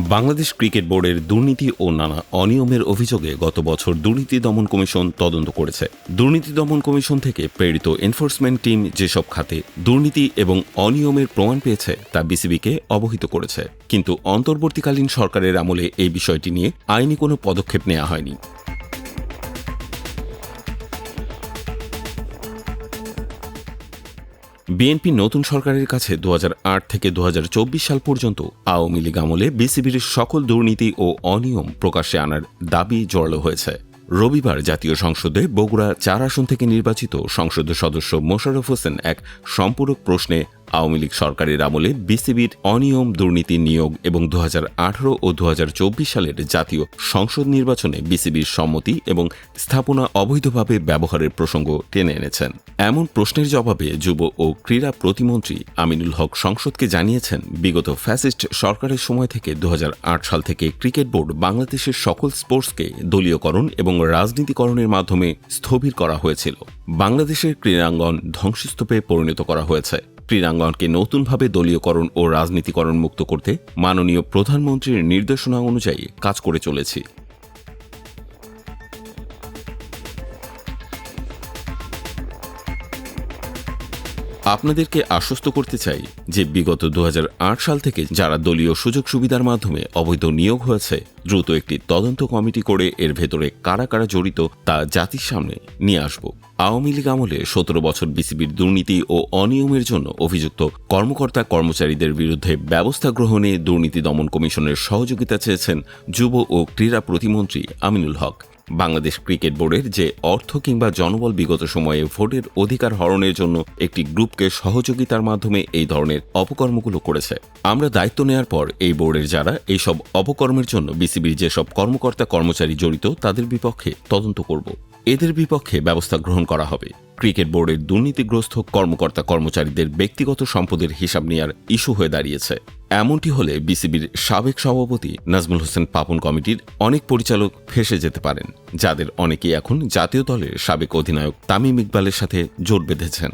Bangladesh cricket বোর্ডের দুর্নীতি ও নানা অনিয়মের অভিযোগে গত বছর দুর্নীতি দমন কমিশন তদন্ত করেছে। দুর্নীতি দমন কমিশন থেকে প্রেরিত এনফোর্সমেন্ট টিম যেসব খাতে দুর্নীতি এবং অনিয়মের প্রমাণ পেয়েছে তা বিসিবিকে অবহিত করেছে, কিন্তু অন্তর্বর্তীকালীন সরকারের আমলে এই বিষয়টি নিয়ে আইনি কোনো পদক্ষেপ নেওয়া হয়নি। বিএনপি নতুন সরকারের কাছে 2008 থেকে 2024 সাল পর্যন্ত আওয়ামী লীগ আমলে বিসিবির সকল দুর্নীতি ও অনিয়ম প্রকাশ্যে আনার দাবি জোরালো হয়েছে। রবিবার জাতীয় সংসদে বগুড়া 4 আসন থেকে নির্বাচিত সংসদ সদস্য মোশাররফ হোসেন এক সম্পূরক প্রশ্নে আওয়ামী লীগ সরকারের আমলে বিসিবির অনিয়ম, দুর্নীতি, নিয়োগ এবং 2018 ও 2024 সালের জাতীয় সংসদ নির্বাচনে বিসিবির সম্মতি এবং স্থাপনা অবৈধভাবে ব্যবহারের প্রসঙ্গ টেনে এনেছেন। এমন প্রশ্নের জবাবে যুব ও ক্রীড়া প্রতিমন্ত্রী আমিনুল হক সংসদকে জানিয়েছেন, বিগত ফ্যাসিস্ট সরকারের সময় থেকে 2008 সাল থেকে ক্রিকেট বোর্ড বাংলাদেশের সকল স্পোর্টসকে দলীয়করণ এবং রাজনীতিকরণের মাধ্যমে স্থবির করা হয়েছিল। বাংলাদেশের ক্রীড়াঙ্গন ধ্বংসস্তূপে পরিণত করা হয়েছে। ক্রীড়াঙ্গনকে নতুনভাবে দলীয়করণ ও রাজনীতিকরণ মুক্ত করতে মাননীয় প্রধানমন্ত্রীর নির্দেশনা অনুযায়ী কাজ করে চলেছি। আপনাদেরকে আশ্বস্ত করতে চাই যে বিগত 2008 সাল থেকে যারা দলীয় সুযোগ সুবিধার মাধ্যমে অবৈধ নিয়োগ হয়েছে, দ্রুত একটি তদন্ত কমিটি করে এর ভেতরে কারা কারা জড়িত তা জাতির সামনে নিয়ে আসব। আওয়ামী লীগ আমলে 17 বছর বিসিবির দুর্নীতি ও অনিয়মের জন্য অভিযুক্ত কর্মকর্তা কর্মচারীদের বিরুদ্ধে ব্যবস্থা গ্রহণে দুর্নীতি দমন কমিশনের সহযোগিতা চেয়েছেন যুব ও ক্রীড়া প্রতিমন্ত্রী আমিনুল হক। বাংলাদেশ ক্রিকেট বোর্ডের যে অর্থ কিংবা জনবল বিগত সময়ে ভোটের অধিকার হরণের জন্য একটি গ্রুপকে সহযোগিতার মাধ্যমে এই ধরনের অপকর্মগুলো করেছে, আমরা দায়িত্ব নেয়ার পর এই বোর্ডের যারা এইসব অপকর্মের জন্য বিসিবির যেসব কর্মকর্তা কর্মচারী জড়িত তাদের বিপক্ষে তদন্ত করব। এদের বিপক্ষে ব্যবস্থা গ্রহণ করা হবে। ক্রিকেট বোর্ডের দুর্নীতিগ্রস্ত কর্মকর্তা কর্মচারীদের ব্যক্তিগত সম্পদের হিসাব নেওয়ার ইস্যু হয়ে দাঁড়িয়েছে। এমনটি হলে বিসিবির সাবেক সভাপতি নাজমুল হোসেন পাপন কমিটির অনেক পরিচালক ফেঁসে যেতে পারেন, যাদের অনেকেই এখন জাতীয় দলের সাবেক অধিনায়ক তামিম ইকবালের সাথে জোট বেঁধেছেন।